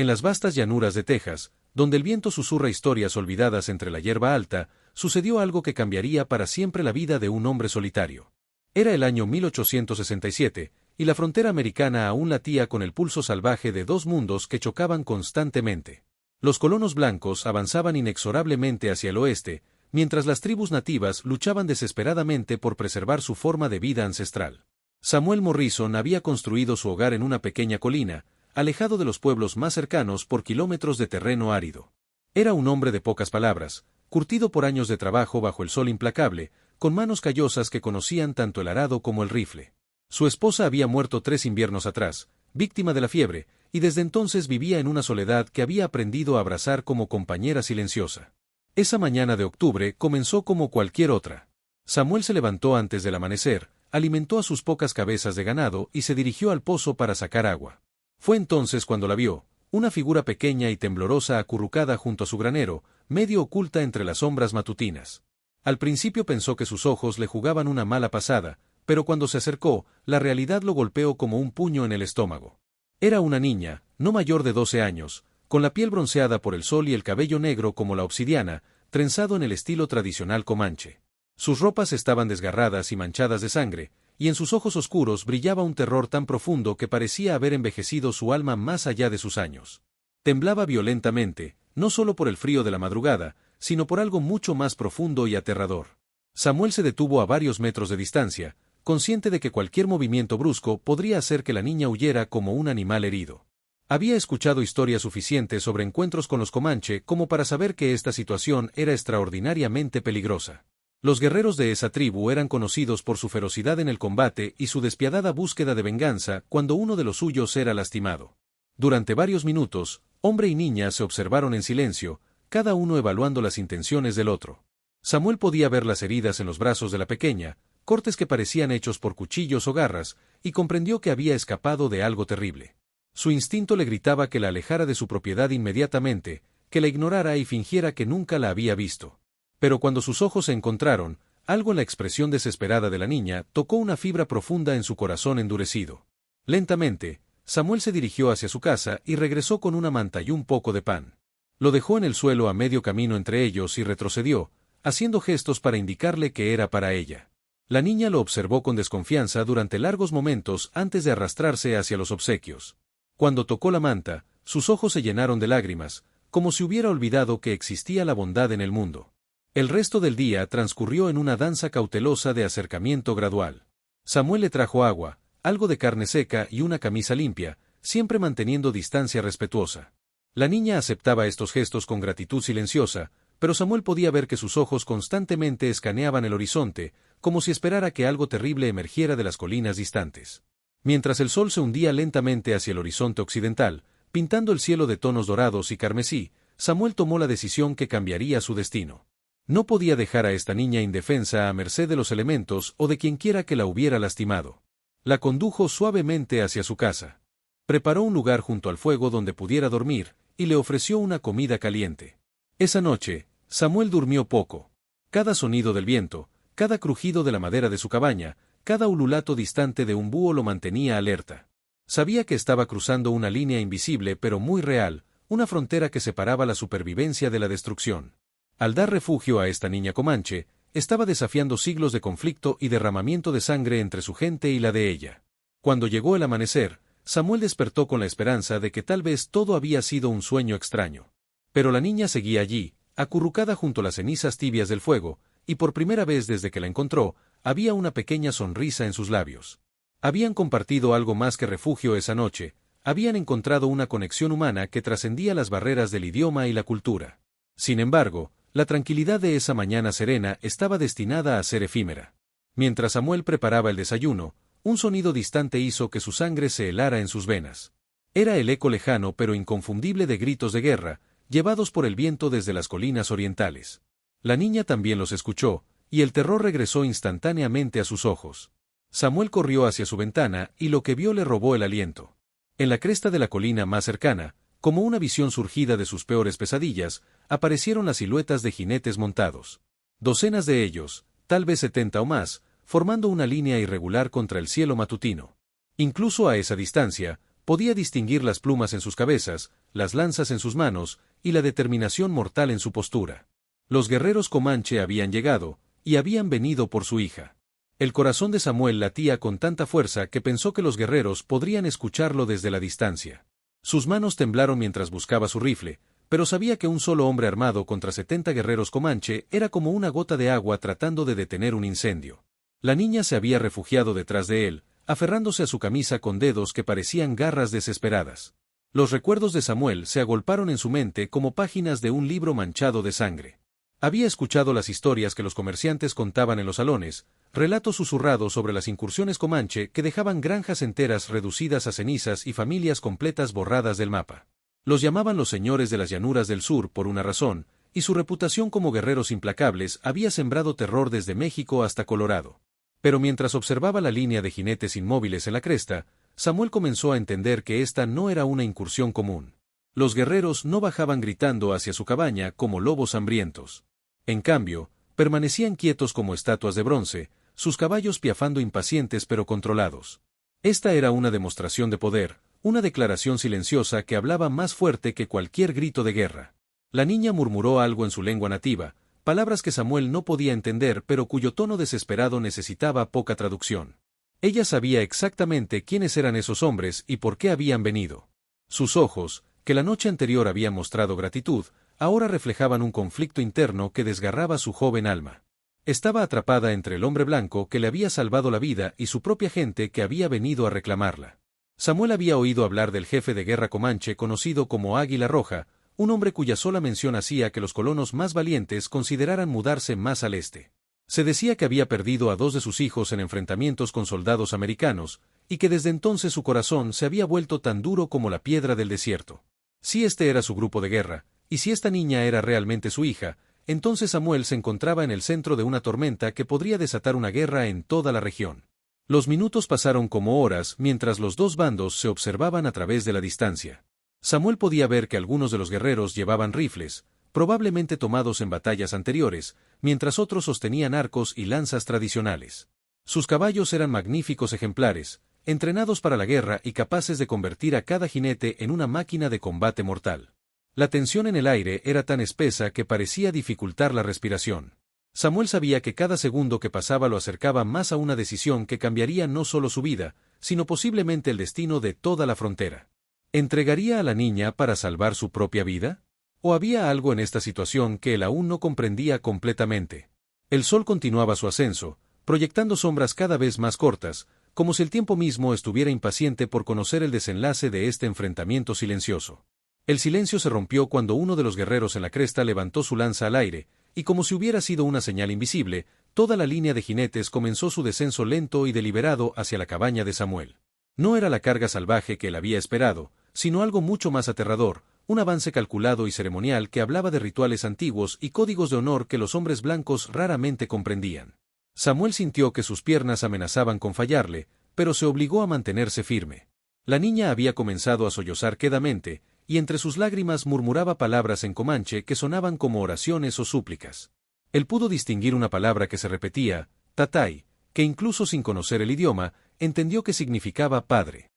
En las vastas llanuras de Texas, donde el viento susurra historias olvidadas entre la hierba alta, sucedió algo que cambiaría para siempre la vida de un hombre solitario. Era el año 1867, y la frontera americana aún latía con el pulso salvaje de dos mundos que chocaban constantemente. Los colonos blancos avanzaban inexorablemente hacia el oeste, mientras las tribus nativas luchaban desesperadamente por preservar su forma de vida ancestral. Samuel Morrison había construido su hogar en una pequeña colina, alejado de los pueblos más cercanos por kilómetros de terreno árido. Era un hombre de pocas palabras, curtido por años de trabajo bajo el sol implacable, con manos callosas que conocían tanto el arado como el rifle. Su esposa había muerto 3 inviernos atrás, víctima de la fiebre, y desde entonces vivía en una soledad que había aprendido a abrazar como compañera silenciosa. Esa mañana de octubre comenzó como cualquier otra. Samuel se levantó antes del amanecer, alimentó a sus pocas cabezas de ganado y se dirigió al pozo para sacar agua. Fue entonces cuando la vio, una figura pequeña y temblorosa acurrucada junto a su granero, medio oculta entre las sombras matutinas. Al principio pensó que sus ojos le jugaban una mala pasada, pero cuando se acercó, la realidad lo golpeó como un puño en el estómago. Era una niña, no mayor de 12 años, con la piel bronceada por el sol y el cabello negro como la obsidiana, trenzado en el estilo tradicional comanche. Sus ropas estaban desgarradas y manchadas de sangre, y en sus ojos oscuros brillaba un terror tan profundo que parecía haber envejecido su alma más allá de sus años. Temblaba violentamente, no solo por el frío de la madrugada, sino por algo mucho más profundo y aterrador. Samuel se detuvo a varios metros de distancia, consciente de que cualquier movimiento brusco podría hacer que la niña huyera como un animal herido. Había escuchado historias suficientes sobre encuentros con los Comanche como para saber que esta situación era extraordinariamente peligrosa. Los guerreros de esa tribu eran conocidos por su ferocidad en el combate y su despiadada búsqueda de venganza cuando uno de los suyos era lastimado. Durante varios minutos, hombre y niña se observaron en silencio, cada uno evaluando las intenciones del otro. Samuel podía ver las heridas en los brazos de la pequeña, cortes que parecían hechos por cuchillos o garras, y comprendió que había escapado de algo terrible. Su instinto le gritaba que la alejara de su propiedad inmediatamente, que la ignorara y fingiera que nunca la había visto. Pero cuando sus ojos se encontraron, algo en la expresión desesperada de la niña tocó una fibra profunda en su corazón endurecido. Lentamente, Samuel se dirigió hacia su casa y regresó con una manta y un poco de pan. Lo dejó en el suelo a medio camino entre ellos y retrocedió, haciendo gestos para indicarle que era para ella. La niña lo observó con desconfianza durante largos momentos antes de arrastrarse hacia los obsequios. Cuando tocó la manta, sus ojos se llenaron de lágrimas, como si hubiera olvidado que existía la bondad en el mundo. El resto del día transcurrió en una danza cautelosa de acercamiento gradual. Samuel le trajo agua, algo de carne seca y una camisa limpia, siempre manteniendo distancia respetuosa. La niña aceptaba estos gestos con gratitud silenciosa, pero Samuel podía ver que sus ojos constantemente escaneaban el horizonte, como si esperara que algo terrible emergiera de las colinas distantes. Mientras el sol se hundía lentamente hacia el horizonte occidental, pintando el cielo de tonos dorados y carmesí, Samuel tomó la decisión que cambiaría su destino. No podía dejar a esta niña indefensa a merced de los elementos o de quienquiera que la hubiera lastimado. La condujo suavemente hacia su casa. Preparó un lugar junto al fuego donde pudiera dormir, y le ofreció una comida caliente. Esa noche, Samuel durmió poco. Cada sonido del viento, cada crujido de la madera de su cabaña, cada ululato distante de un búho lo mantenía alerta. Sabía que estaba cruzando una línea invisible pero muy real, una frontera que separaba la supervivencia de la destrucción. Al dar refugio a esta niña comanche, estaba desafiando siglos de conflicto y derramamiento de sangre entre su gente y la de ella. Cuando llegó el amanecer, Samuel despertó con la esperanza de que tal vez todo había sido un sueño extraño. Pero la niña seguía allí, acurrucada junto a las cenizas tibias del fuego, y por primera vez desde que la encontró, había una pequeña sonrisa en sus labios. Habían compartido algo más que refugio esa noche, habían encontrado una conexión humana que trascendía las barreras del idioma y la cultura. Sin embargo, la tranquilidad de esa mañana serena estaba destinada a ser efímera. Mientras Samuel preparaba el desayuno, un sonido distante hizo que su sangre se helara en sus venas. Era el eco lejano pero inconfundible de gritos de guerra, llevados por el viento desde las colinas orientales. La niña también los escuchó, y el terror regresó instantáneamente a sus ojos. Samuel corrió hacia su ventana y lo que vio le robó el aliento. En la cresta de la colina más cercana, como una visión surgida de sus peores pesadillas, aparecieron las siluetas de jinetes montados. Docenas de ellos, tal vez 70 o más, formando una línea irregular contra el cielo matutino. Incluso a esa distancia, podía distinguir las plumas en sus cabezas, las lanzas en sus manos, y la determinación mortal en su postura. Los guerreros comanche habían llegado, y habían venido por su hija. El corazón de Samuel latía con tanta fuerza que pensó que los guerreros podrían escucharlo desde la distancia. Sus manos temblaron mientras buscaba su rifle, pero sabía que un solo hombre armado contra 70 guerreros comanche era como una gota de agua tratando de detener un incendio. La niña se había refugiado detrás de él, aferrándose a su camisa con dedos que parecían garras desesperadas. Los recuerdos de Samuel se agolparon en su mente como páginas de un libro manchado de sangre. Había escuchado las historias que los comerciantes contaban en los salones, relatos susurrados sobre las incursiones comanche que dejaban granjas enteras reducidas a cenizas y familias completas borradas del mapa. Los llamaban los señores de las llanuras del sur por una razón, y su reputación como guerreros implacables había sembrado terror desde México hasta Colorado. Pero mientras observaba la línea de jinetes inmóviles en la cresta, Samuel comenzó a entender que esta no era una incursión común. Los guerreros no bajaban gritando hacia su cabaña como lobos hambrientos. En cambio, permanecían quietos como estatuas de bronce, sus caballos piafando impacientes pero controlados. Esta era una demostración de poder, una declaración silenciosa que hablaba más fuerte que cualquier grito de guerra. La niña murmuró algo en su lengua nativa, palabras que Samuel no podía entender pero cuyo tono desesperado necesitaba poca traducción. Ella sabía exactamente quiénes eran esos hombres y por qué habían venido. Sus ojos, que la noche anterior habían mostrado gratitud, ahora reflejaban un conflicto interno que desgarraba su joven alma. Estaba atrapada entre el hombre blanco que le había salvado la vida y su propia gente que había venido a reclamarla. Samuel había oído hablar del jefe de guerra comanche conocido como Águila Roja, un hombre cuya sola mención hacía que los colonos más valientes consideraran mudarse más al este. Se decía que había perdido a 2 de sus hijos en enfrentamientos con soldados americanos, y que desde entonces su corazón se había vuelto tan duro como la piedra del desierto. Si este era su grupo de guerra, y si esta niña era realmente su hija, entonces Samuel se encontraba en el centro de una tormenta que podría desatar una guerra en toda la región. Los minutos pasaron como horas mientras los dos bandos se observaban a través de la distancia. Samuel podía ver que algunos de los guerreros llevaban rifles, probablemente tomados en batallas anteriores, mientras otros sostenían arcos y lanzas tradicionales. Sus caballos eran magníficos ejemplares, entrenados para la guerra y capaces de convertir a cada jinete en una máquina de combate mortal. La tensión en el aire era tan espesa que parecía dificultar la respiración. Samuel sabía que cada segundo que pasaba lo acercaba más a una decisión que cambiaría no solo su vida, sino posiblemente el destino de toda la frontera. ¿Entregaría a la niña para salvar su propia vida? ¿O había algo en esta situación que él aún no comprendía completamente? El sol continuaba su ascenso, proyectando sombras cada vez más cortas, como si el tiempo mismo estuviera impaciente por conocer el desenlace de este enfrentamiento silencioso. El silencio se rompió cuando uno de los guerreros en la cresta levantó su lanza al aire, y como si hubiera sido una señal invisible, toda la línea de jinetes comenzó su descenso lento y deliberado hacia la cabaña de Samuel. No era la carga salvaje que él había esperado, sino algo mucho más aterrador, un avance calculado y ceremonial que hablaba de rituales antiguos y códigos de honor que los hombres blancos raramente comprendían. Samuel sintió que sus piernas amenazaban con fallarle, pero se obligó a mantenerse firme. La niña había comenzado a sollozar quedamente, y entre sus lágrimas murmuraba palabras en comanche que sonaban como oraciones o súplicas. Él pudo distinguir una palabra que se repetía, tatay, que incluso sin conocer el idioma, entendió que significaba padre.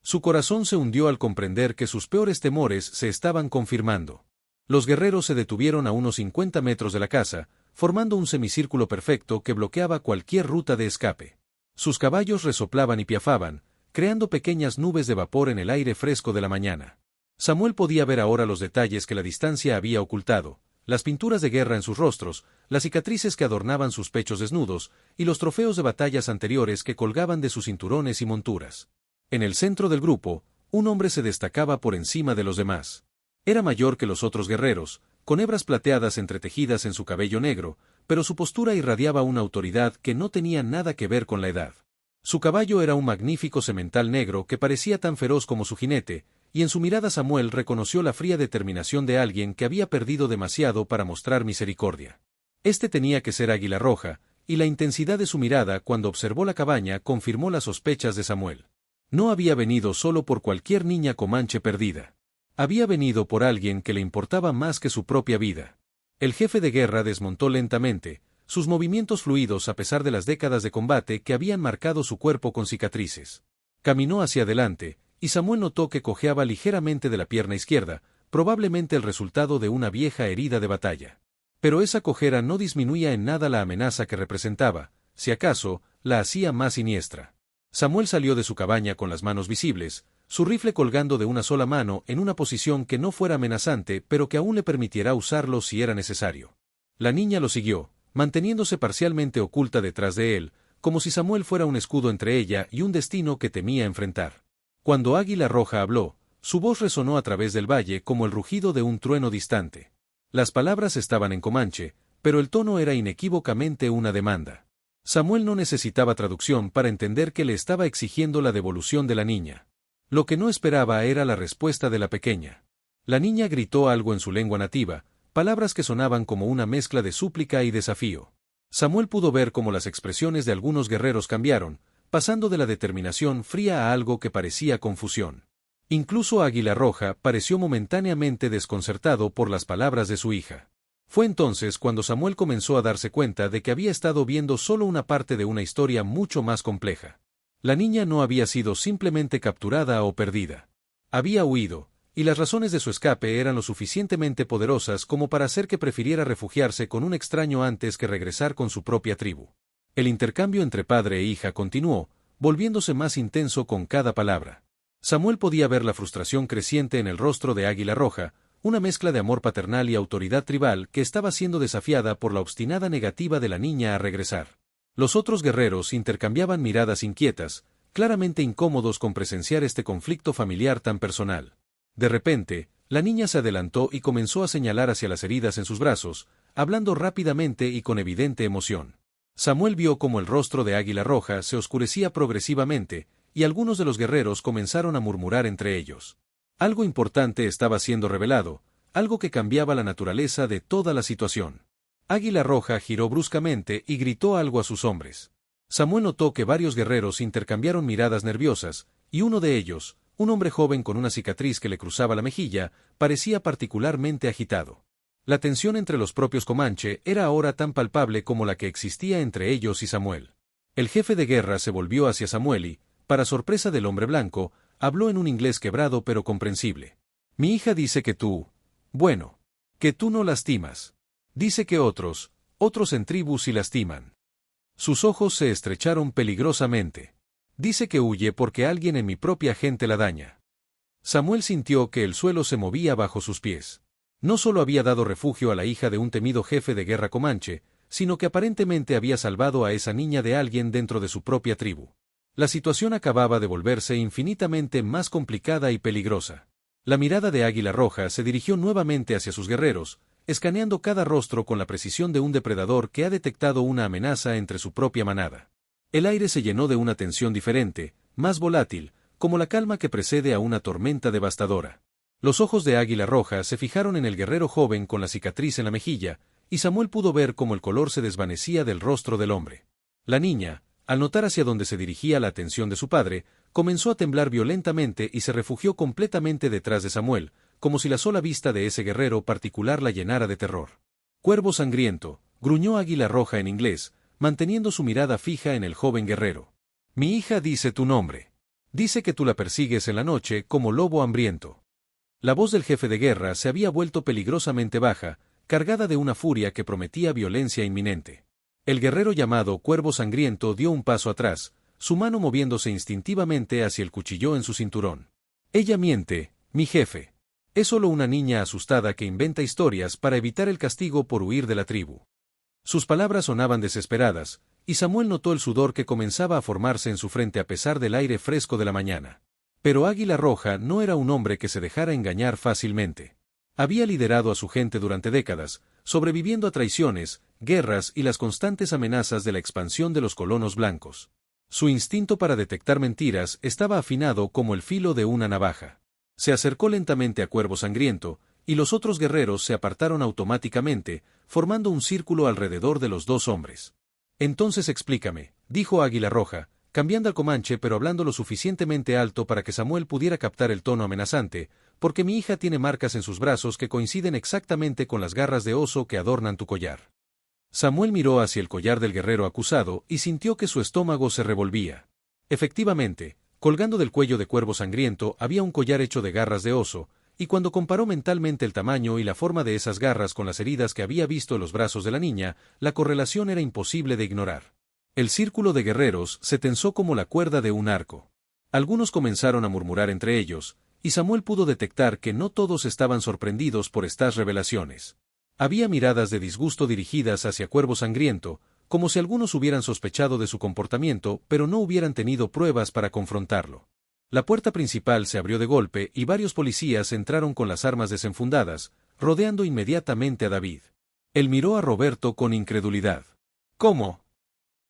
Su corazón se hundió al comprender que sus peores temores se estaban confirmando. Los guerreros se detuvieron a unos 50 metros de la casa, formando un semicírculo perfecto que bloqueaba cualquier ruta de escape. Sus caballos resoplaban y piafaban, creando pequeñas nubes de vapor en el aire fresco de la mañana. Samuel podía ver ahora los detalles que la distancia había ocultado, las pinturas de guerra en sus rostros, las cicatrices que adornaban sus pechos desnudos, y los trofeos de batallas anteriores que colgaban de sus cinturones y monturas. En el centro del grupo, un hombre se destacaba por encima de los demás. Era mayor que los otros guerreros, con hebras plateadas entretejidas en su cabello negro, pero su postura irradiaba una autoridad que no tenía nada que ver con la edad. Su caballo era un magnífico semental negro que parecía tan feroz como su jinete, y en su mirada Samuel reconoció la fría determinación de alguien que había perdido demasiado para mostrar misericordia. Este tenía que ser Águila Roja, y la intensidad de su mirada cuando observó la cabaña confirmó las sospechas de Samuel. No había venido solo por cualquier niña comanche perdida. Había venido por alguien que le importaba más que su propia vida. El jefe de guerra desmontó lentamente, sus movimientos fluidos a pesar de las décadas de combate que habían marcado su cuerpo con cicatrices. Caminó hacia adelante, y Samuel notó que cojeaba ligeramente de la pierna izquierda, probablemente el resultado de una vieja herida de batalla. Pero esa cojera no disminuía en nada la amenaza que representaba, si acaso, la hacía más siniestra. Samuel salió de su cabaña con las manos visibles, su rifle colgando de una sola mano en una posición que no fuera amenazante pero que aún le permitiera usarlo si era necesario. La niña lo siguió, manteniéndose parcialmente oculta detrás de él, como si Samuel fuera un escudo entre ella y un destino que temía enfrentar. Cuando Águila Roja habló, su voz resonó a través del valle como el rugido de un trueno distante. Las palabras estaban en comanche, pero el tono era inequívocamente una demanda. Samuel no necesitaba traducción para entender que le estaba exigiendo la devolución de la niña. Lo que no esperaba era la respuesta de la pequeña. La niña gritó algo en su lengua nativa, palabras que sonaban como una mezcla de súplica y desafío. Samuel pudo ver cómo las expresiones de algunos guerreros cambiaron, pasando de la determinación fría a algo que parecía confusión. Incluso Águila Roja pareció momentáneamente desconcertado por las palabras de su hija. Fue entonces cuando Samuel comenzó a darse cuenta de que había estado viendo solo una parte de una historia mucho más compleja. La niña no había sido simplemente capturada o perdida. Había huido, y las razones de su escape eran lo suficientemente poderosas como para hacer que prefiriera refugiarse con un extraño antes que regresar con su propia tribu. El intercambio entre padre e hija continuó, volviéndose más intenso con cada palabra. Samuel podía ver la frustración creciente en el rostro de Águila Roja, una mezcla de amor paternal y autoridad tribal que estaba siendo desafiada por la obstinada negativa de la niña a regresar. Los otros guerreros intercambiaban miradas inquietas, claramente incómodos con presenciar este conflicto familiar tan personal. De repente, la niña se adelantó y comenzó a señalar hacia las heridas en sus brazos, hablando rápidamente y con evidente emoción. Samuel vio cómo el rostro de Águila Roja se oscurecía progresivamente, y algunos de los guerreros comenzaron a murmurar entre ellos. Algo importante estaba siendo revelado, algo que cambiaba la naturaleza de toda la situación. Águila Roja giró bruscamente y gritó algo a sus hombres. Samuel notó que varios guerreros intercambiaron miradas nerviosas, y uno de ellos, un hombre joven con una cicatriz que le cruzaba la mejilla, parecía particularmente agitado. La tensión entre los propios Comanche era ahora tan palpable como la que existía entre ellos y Samuel. El jefe de guerra se volvió hacia Samuel y, para sorpresa del hombre blanco, habló en un inglés quebrado pero comprensible. Mi hija dice que tú, bueno, que tú no lastimas. Dice que otros en tribu sí lastiman. Sus ojos se estrecharon peligrosamente. Dice que huye porque alguien en mi propia gente la daña. Samuel sintió que el suelo se movía bajo sus pies. No solo había dado refugio a la hija de un temido jefe de guerra comanche, sino que aparentemente había salvado a esa niña de alguien dentro de su propia tribu. La situación acababa de volverse infinitamente más complicada y peligrosa. La mirada de Águila Roja se dirigió nuevamente hacia sus guerreros, escaneando cada rostro con la precisión de un depredador que ha detectado una amenaza entre su propia manada. El aire se llenó de una tensión diferente, más volátil, como la calma que precede a una tormenta devastadora. Los ojos de Águila Roja se fijaron en el guerrero joven con la cicatriz en la mejilla, y Samuel pudo ver cómo el color se desvanecía del rostro del hombre. La niña, al notar hacia dónde se dirigía la atención de su padre, comenzó a temblar violentamente y se refugió completamente detrás de Samuel, como si la sola vista de ese guerrero particular la llenara de terror. Cuervo sangriento, gruñó Águila Roja en inglés, manteniendo su mirada fija en el joven guerrero. Mi hija dice tu nombre. Dice que tú la persigues en la noche como lobo hambriento. La voz del jefe de guerra se había vuelto peligrosamente baja, cargada de una furia que prometía violencia inminente. El guerrero llamado Cuervo Sangriento dio un paso atrás, su mano moviéndose instintivamente hacia el cuchillo en su cinturón. Ella miente, mi jefe. Es solo una niña asustada que inventa historias para evitar el castigo por huir de la tribu. Sus palabras sonaban desesperadas, y Samuel notó el sudor que comenzaba a formarse en su frente a pesar del aire fresco de la mañana. Pero Águila Roja no era un hombre que se dejara engañar fácilmente. Había liderado a su gente durante décadas, sobreviviendo a traiciones, guerras y las constantes amenazas de la expansión de los colonos blancos. Su instinto para detectar mentiras estaba afinado como el filo de una navaja. Se acercó lentamente a Cuervo Sangriento, y los otros guerreros se apartaron automáticamente, formando un círculo alrededor de los dos hombres. Entonces explícame, dijo Águila Roja, cambiando al comanche pero hablando lo suficientemente alto para que Samuel pudiera captar el tono amenazante, porque mi hija tiene marcas en sus brazos que coinciden exactamente con las garras de oso que adornan tu collar. Samuel miró hacia el collar del guerrero acusado y sintió que su estómago se revolvía. Efectivamente, Colgando del cuello de Cuervo Sangriento había un collar hecho de garras de oso, y cuando comparó mentalmente el tamaño y la forma de esas garras con las heridas que había visto en los brazos de la niña, la correlación era imposible de ignorar. El círculo de guerreros se tensó como la cuerda de un arco. Algunos comenzaron a murmurar entre ellos, y Samuel pudo detectar que no todos estaban sorprendidos por estas revelaciones. Había miradas de disgusto dirigidas hacia Cuervo Sangriento, como si algunos hubieran sospechado de su comportamiento, pero no hubieran tenido pruebas para confrontarlo. La puerta principal se abrió de golpe y varios policías entraron con las armas desenfundadas, rodeando inmediatamente a David. Él miró a Roberto con incredulidad. ¿Cómo?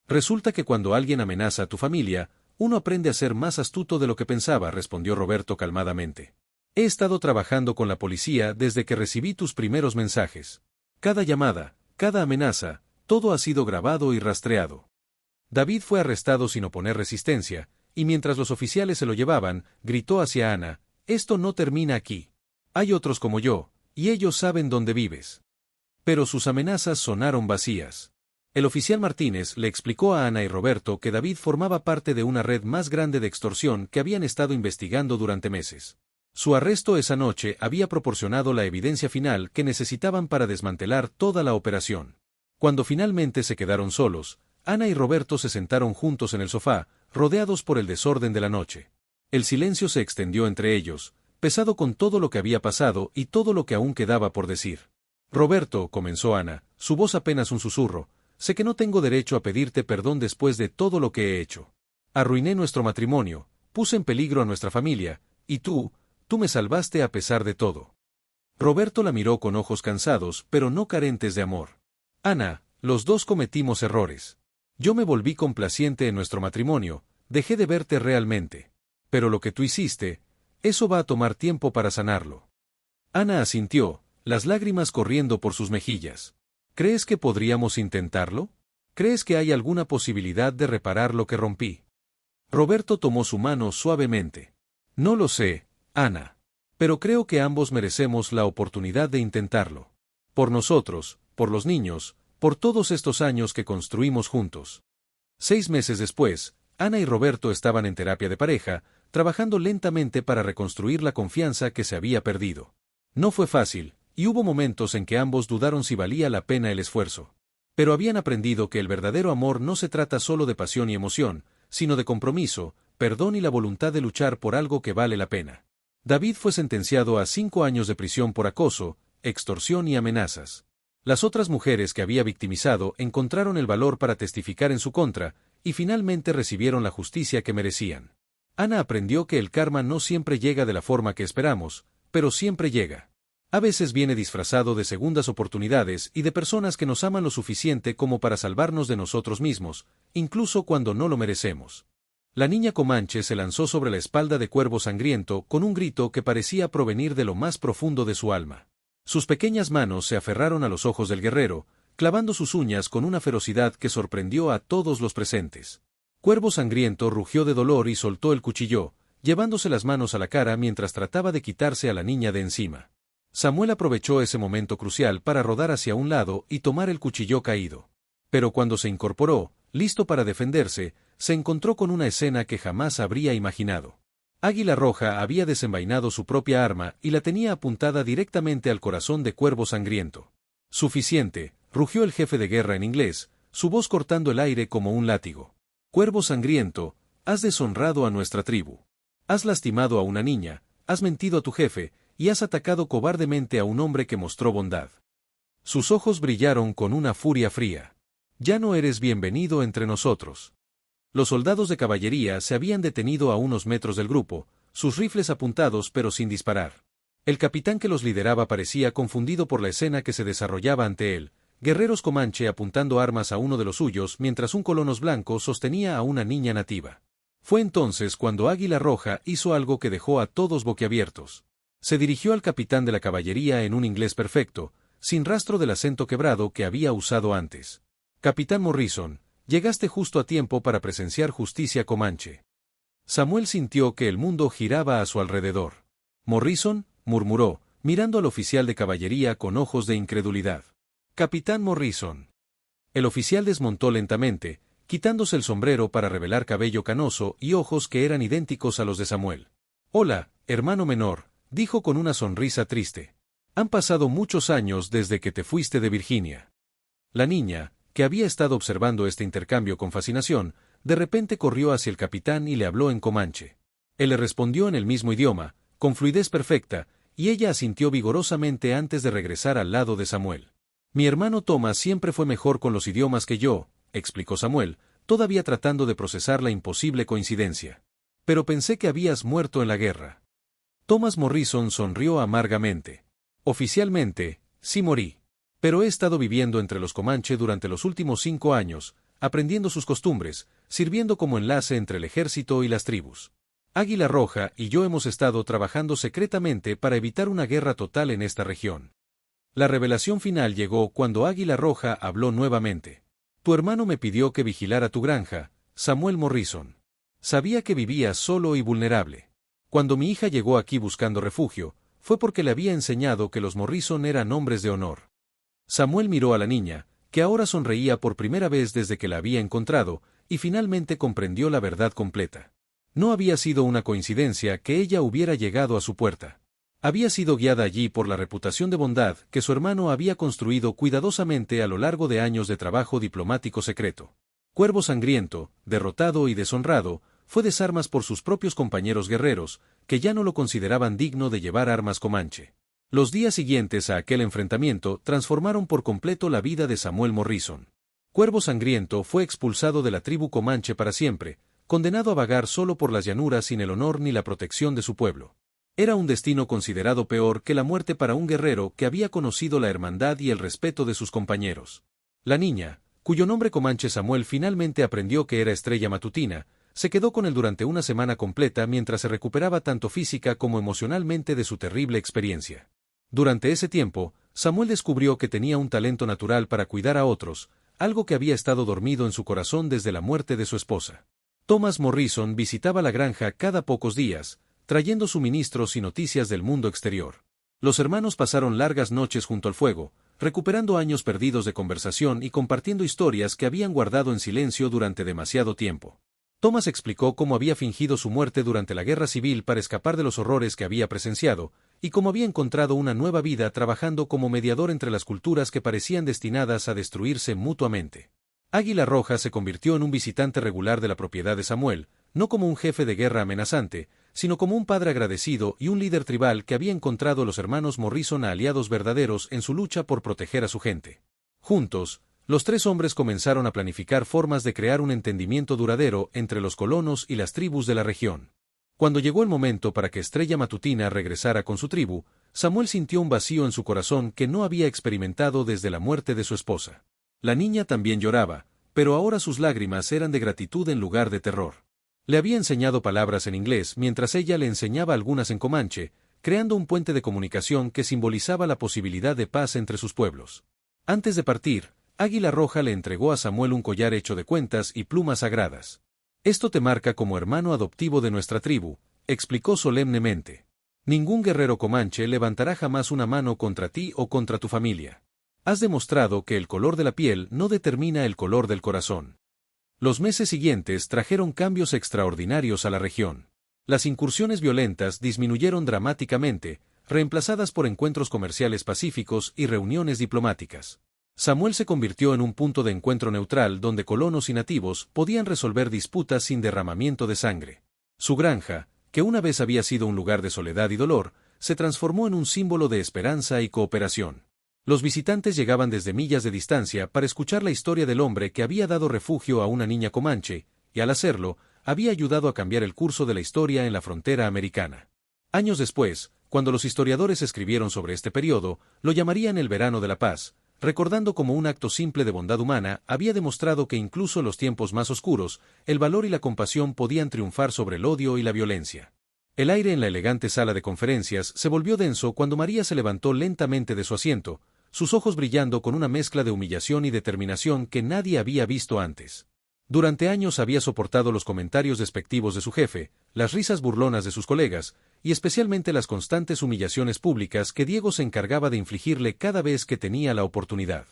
Resulta que cuando alguien amenaza a tu familia, uno aprende a ser más astuto de lo que pensaba, respondió Roberto calmadamente. He estado trabajando con la policía desde que recibí tus primeros mensajes. Cada llamada, cada amenaza, todo ha sido grabado y rastreado. David fue arrestado sin oponer resistencia, y mientras los oficiales se lo llevaban, gritó hacia Ana, «Esto no termina aquí. Hay otros como yo, y ellos saben dónde vives». Pero sus amenazas sonaron vacías. El oficial Martínez le explicó a Ana y Roberto que David formaba parte de una red más grande de extorsión que habían estado investigando durante meses. Su arresto esa noche había proporcionado la evidencia final que necesitaban para desmantelar toda la operación. Cuando finalmente se quedaron solos, Ana y Roberto se sentaron juntos en el sofá, rodeados por el desorden de la noche. El silencio se extendió entre ellos, pesado con todo lo que había pasado y todo lo que aún quedaba por decir. «Roberto», comenzó Ana, su voz apenas un susurro, «sé que no tengo derecho a pedirte perdón después de todo lo que he hecho. Arruiné nuestro matrimonio, puse en peligro a nuestra familia, y tú me salvaste a pesar de todo». Roberto la miró con ojos cansados, pero no carentes de amor. «Ana, los dos cometimos errores. Yo me volví complaciente en nuestro matrimonio, dejé de verte realmente. Pero lo que tú hiciste, eso va a tomar tiempo para sanarlo». Ana asintió, las lágrimas corriendo por sus mejillas. «¿Crees que podríamos intentarlo? ¿Crees que hay alguna posibilidad de reparar lo que rompí?» Roberto tomó su mano suavemente. «No lo sé, Ana. Pero creo que ambos merecemos la oportunidad de intentarlo. Por nosotros, por los niños, por todos estos años que construimos juntos». 6 meses después, Ana y Roberto estaban en terapia de pareja, trabajando lentamente para reconstruir la confianza que se había perdido. No fue fácil, y hubo momentos en que ambos dudaron si valía la pena el esfuerzo. Pero habían aprendido que el verdadero amor no se trata solo de pasión y emoción, sino de compromiso, perdón y la voluntad de luchar por algo que vale la pena. David fue sentenciado a 5 años de prisión por acoso, extorsión y amenazas. Las otras mujeres que había victimizado encontraron el valor para testificar en su contra, y finalmente recibieron la justicia que merecían. Ana aprendió que el karma no siempre llega de la forma que esperamos, pero siempre llega. A veces viene disfrazado de segundas oportunidades y de personas que nos aman lo suficiente como para salvarnos de nosotros mismos, incluso cuando no lo merecemos. La niña Comanche se lanzó sobre la espalda de Cuervo Sangriento con un grito que parecía provenir de lo más profundo de su alma. Sus pequeñas manos se aferraron a los ojos del guerrero, clavando sus uñas con una ferocidad que sorprendió a todos los presentes. Cuervo Sangriento rugió de dolor y soltó el cuchillo, llevándose las manos a la cara mientras trataba de quitarse a la niña de encima. Samuel aprovechó ese momento crucial para rodar hacia un lado y tomar el cuchillo caído. Pero cuando se incorporó, listo para defenderse, se encontró con una escena que jamás habría imaginado. Águila Roja había desenvainado su propia arma y la tenía apuntada directamente al corazón de Cuervo Sangriento. «Suficiente», rugió el jefe de guerra en inglés, su voz cortando el aire como un látigo. «Cuervo Sangriento, has deshonrado a nuestra tribu. Has lastimado a una niña, has mentido a tu jefe, y has atacado cobardemente a un hombre que mostró bondad». Sus ojos brillaron con una furia fría. «Ya no eres bienvenido entre nosotros». Los soldados de caballería se habían detenido a unos metros del grupo, sus rifles apuntados pero sin disparar. El capitán que los lideraba parecía confundido por la escena que se desarrollaba ante él, guerreros comanche apuntando armas a uno de los suyos mientras un colonos blanco sostenía a una niña nativa. Fue entonces cuando Águila Roja hizo algo que dejó a todos boquiabiertos. Se dirigió al capitán de la caballería en un inglés perfecto, sin rastro del acento quebrado que había usado antes. «Capitán Morrison, llegaste justo a tiempo para presenciar justicia comanche». Samuel sintió que el mundo giraba a su alrededor. «Morrison», murmuró, mirando al oficial de caballería con ojos de incredulidad. «Capitán Morrison». El oficial desmontó lentamente, quitándose el sombrero para revelar cabello canoso y ojos que eran idénticos a los de Samuel. «Hola, hermano menor», dijo con una sonrisa triste. «Han pasado muchos años desde que te fuiste de Virginia». La niña, que había estado observando este intercambio con fascinación, de repente corrió hacia el capitán y le habló en comanche. Él le respondió en el mismo idioma, con fluidez perfecta, y ella asintió vigorosamente antes de regresar al lado de Samuel. «Mi hermano Thomas siempre fue mejor con los idiomas que yo», explicó Samuel, todavía tratando de procesar la imposible coincidencia. «Pero pensé que habías muerto en la guerra». Thomas Morrison sonrió amargamente. «Oficialmente, sí morí. Pero he estado viviendo entre los Comanche durante los últimos 5 años, aprendiendo sus costumbres, sirviendo como enlace entre el ejército y las tribus. Águila Roja y yo hemos estado trabajando secretamente para evitar una guerra total en esta región». La revelación final llegó cuando Águila Roja habló nuevamente. «Tu hermano me pidió que vigilara tu granja, Samuel Morrison. Sabía que vivías solo y vulnerable. Cuando mi hija llegó aquí buscando refugio, fue porque le había enseñado que los Morrison eran hombres de honor». Samuel miró a la niña, que ahora sonreía por primera vez desde que la había encontrado, y finalmente comprendió la verdad completa. No había sido una coincidencia que ella hubiera llegado a su puerta. Había sido guiada allí por la reputación de bondad que su hermano había construido cuidadosamente a lo largo de años de trabajo diplomático secreto. Cuervo sangriento, derrotado y deshonrado, fue desarmas por sus propios compañeros guerreros, que ya no lo consideraban digno de llevar armas comanche. Los días siguientes a aquel enfrentamiento transformaron por completo la vida de Samuel Morrison. Cuervo Sangriento fue expulsado de la tribu comanche para siempre, condenado a vagar solo por las llanuras sin el honor ni la protección de su pueblo. Era un destino considerado peor que la muerte para un guerrero que había conocido la hermandad y el respeto de sus compañeros. La niña, cuyo nombre comanche Samuel finalmente aprendió que era Estrella Matutina, se quedó con él durante una semana completa mientras se recuperaba tanto física como emocionalmente de su terrible experiencia. Durante ese tiempo, Samuel descubrió que tenía un talento natural para cuidar a otros, algo que había estado dormido en su corazón desde la muerte de su esposa. Thomas Morrison visitaba la granja cada pocos días, trayendo suministros y noticias del mundo exterior. Los hermanos pasaron largas noches junto al fuego, recuperando años perdidos de conversación y compartiendo historias que habían guardado en silencio durante demasiado tiempo. Thomas explicó cómo había fingido su muerte durante la guerra civil para escapar de los horrores que había presenciado, y cómo había encontrado una nueva vida trabajando como mediador entre las culturas que parecían destinadas a destruirse mutuamente. Águila Roja se convirtió en un visitante regular de la propiedad de Samuel, no como un jefe de guerra amenazante, sino como un padre agradecido y un líder tribal que había encontrado a los hermanos Morrison a aliados verdaderos en su lucha por proteger a su gente. Juntos, los 3 hombres comenzaron a planificar formas de crear un entendimiento duradero entre los colonos y las tribus de la región. Cuando llegó el momento para que Estrella Matutina regresara con su tribu, Samuel sintió un vacío en su corazón que no había experimentado desde la muerte de su esposa. La niña también lloraba, pero ahora sus lágrimas eran de gratitud en lugar de terror. Le había enseñado palabras en inglés mientras ella le enseñaba algunas en comanche, creando un puente de comunicación que simbolizaba la posibilidad de paz entre sus pueblos. Antes de partir, Águila Roja le entregó a Samuel un collar hecho de cuentas y plumas sagradas. «Esto te marca como hermano adoptivo de nuestra tribu», explicó solemnemente. «Ningún guerrero comanche levantará jamás una mano contra ti o contra tu familia. Has demostrado que el color de la piel no determina el color del corazón». Los meses siguientes trajeron cambios extraordinarios a la región. Las incursiones violentas disminuyeron dramáticamente, reemplazadas por encuentros comerciales pacíficos y reuniones diplomáticas. Samuel se convirtió en un punto de encuentro neutral donde colonos y nativos podían resolver disputas sin derramamiento de sangre. Su granja, que una vez había sido un lugar de soledad y dolor, se transformó en un símbolo de esperanza y cooperación. Los visitantes llegaban desde millas de distancia para escuchar la historia del hombre que había dado refugio a una niña comanche, y al hacerlo, había ayudado a cambiar el curso de la historia en la frontera americana. Años después, cuando los historiadores escribieron sobre este periodo, lo llamarían el Verano de la Paz, recordando como un acto simple de bondad humana había demostrado que incluso en los tiempos más oscuros, el valor y la compasión podían triunfar sobre el odio y la violencia. El aire en la elegante sala de conferencias se volvió denso cuando María se levantó lentamente de su asiento, sus ojos brillando con una mezcla de humillación y determinación que nadie había visto antes. Durante años había soportado los comentarios despectivos de su jefe, las risas burlonas de sus colegas, y especialmente las constantes humillaciones públicas que Diego se encargaba de infligirle cada vez que tenía la oportunidad.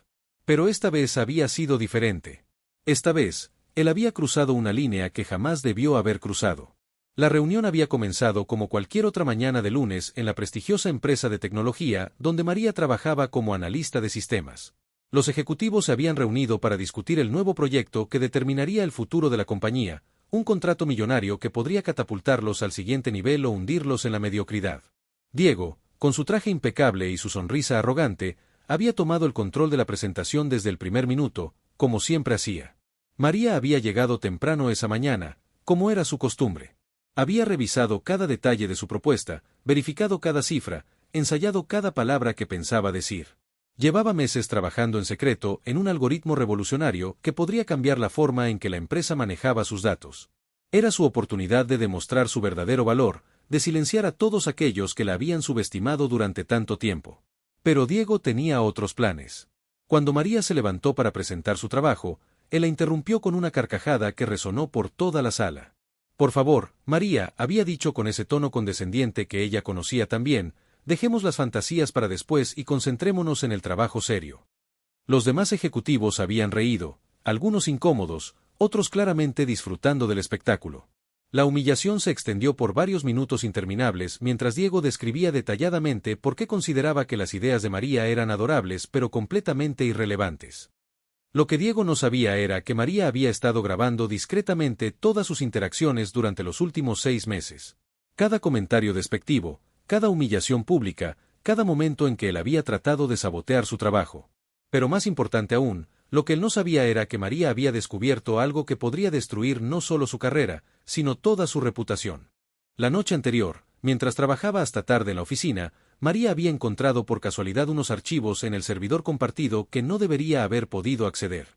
Pero esta vez había sido diferente. Esta vez, Él había cruzado una línea que jamás debió haber cruzado. La reunión había comenzado como cualquier otra mañana de lunes en la prestigiosa empresa de tecnología donde María trabajaba como analista de sistemas. Los ejecutivos se habían reunido para discutir el nuevo proyecto que determinaría el futuro de la compañía, un contrato millonario que podría catapultarlos al siguiente nivel o hundirlos en la mediocridad. Diego, con su traje impecable y su sonrisa arrogante, había tomado el control de la presentación desde el primer minuto, como siempre hacía. María había llegado temprano esa mañana, como era su costumbre. Había revisado cada detalle de su propuesta, verificado cada cifra, ensayado cada palabra que pensaba decir. Llevaba meses trabajando en secreto en un algoritmo revolucionario que podría cambiar la forma en que la empresa manejaba sus datos. Era su oportunidad de demostrar su verdadero valor, de silenciar a todos aquellos que la habían subestimado durante tanto tiempo. Pero Diego tenía otros planes. Cuando María se levantó para presentar su trabajo, él la interrumpió con una carcajada que resonó por toda la sala. Por favor, María, había dicho con ese tono condescendiente que ella conocía tan bien, dejemos las fantasías para después y concentrémonos en el trabajo serio. Los demás ejecutivos habían reído, algunos incómodos, otros claramente disfrutando del espectáculo. La humillación se extendió por varios minutos interminables mientras Diego describía detalladamente por qué consideraba que las ideas de María eran adorables pero completamente irrelevantes. Lo que Diego no sabía era que María había estado grabando discretamente todas sus interacciones durante los últimos 6 meses. Cada comentario despectivo, cada humillación pública, cada momento en que él había tratado de sabotear su trabajo. Pero más importante aún, lo que él no sabía era que María había descubierto algo que podría destruir no solo su carrera, sino toda su reputación. La noche anterior, mientras trabajaba hasta tarde en la oficina, María había encontrado por casualidad unos archivos en el servidor compartido que no debería haber podido acceder.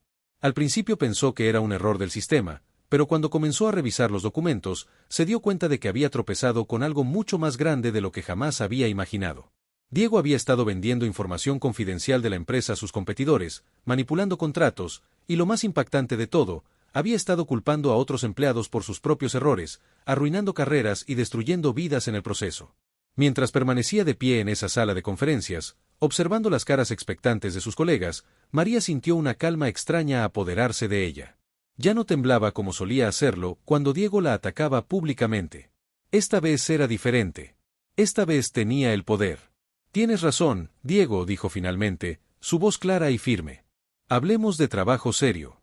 Al principio pensó que era un error del sistema, pero cuando comenzó a revisar los documentos, se dio cuenta de que había tropezado con algo mucho más grande de lo que jamás había imaginado. Diego había estado vendiendo información confidencial de la empresa a sus competidores, manipulando contratos, y lo más impactante de todo, había estado culpando a otros empleados por sus propios errores, arruinando carreras y destruyendo vidas en el proceso. Mientras permanecía de pie en esa sala de conferencias, observando las caras expectantes de sus colegas, María sintió una calma extraña apoderarse de ella. Ya no temblaba como solía hacerlo cuando Diego la atacaba públicamente. Esta vez era diferente. Esta vez tenía el poder. Tienes razón, Diego, dijo finalmente, su voz clara y firme. Hablemos de trabajo serio.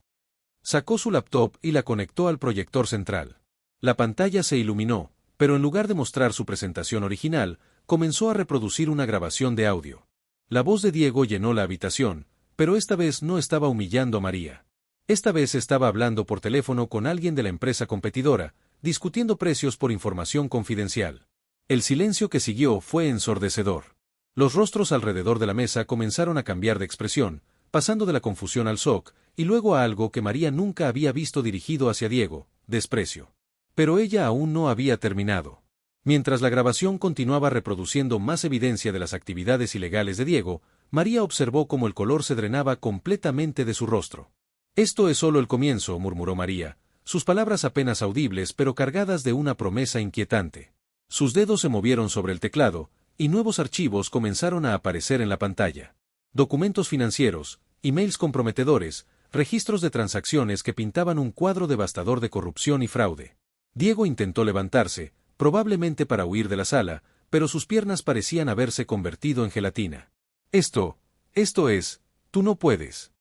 Sacó su laptop y la conectó al proyector central. La pantalla se iluminó, pero en lugar de mostrar su presentación original, comenzó a reproducir una grabación de audio. La voz de Diego llenó la habitación, pero esta vez no estaba humillando a María. Esta vez estaba hablando por teléfono con alguien de la empresa competidora, discutiendo precios por información confidencial. El silencio que siguió fue ensordecedor. Los rostros alrededor de la mesa comenzaron a cambiar de expresión, pasando de la confusión al shock, y luego a algo que María nunca había visto dirigido hacia Diego, desprecio. Pero ella aún no había terminado. Mientras la grabación continuaba reproduciendo más evidencia de las actividades ilegales de Diego, María observó cómo el color se drenaba completamente de su rostro. Esto es solo el comienzo, murmuró María, sus palabras apenas audibles pero cargadas de una promesa inquietante. Sus dedos se movieron sobre el teclado, y nuevos archivos comenzaron a aparecer en la pantalla. Documentos financieros, emails comprometedores, registros de transacciones que pintaban un cuadro devastador de corrupción y fraude. Diego intentó levantarse, probablemente para huir de la sala, pero sus piernas parecían haberse convertido en gelatina. Esto es, tú no puedes.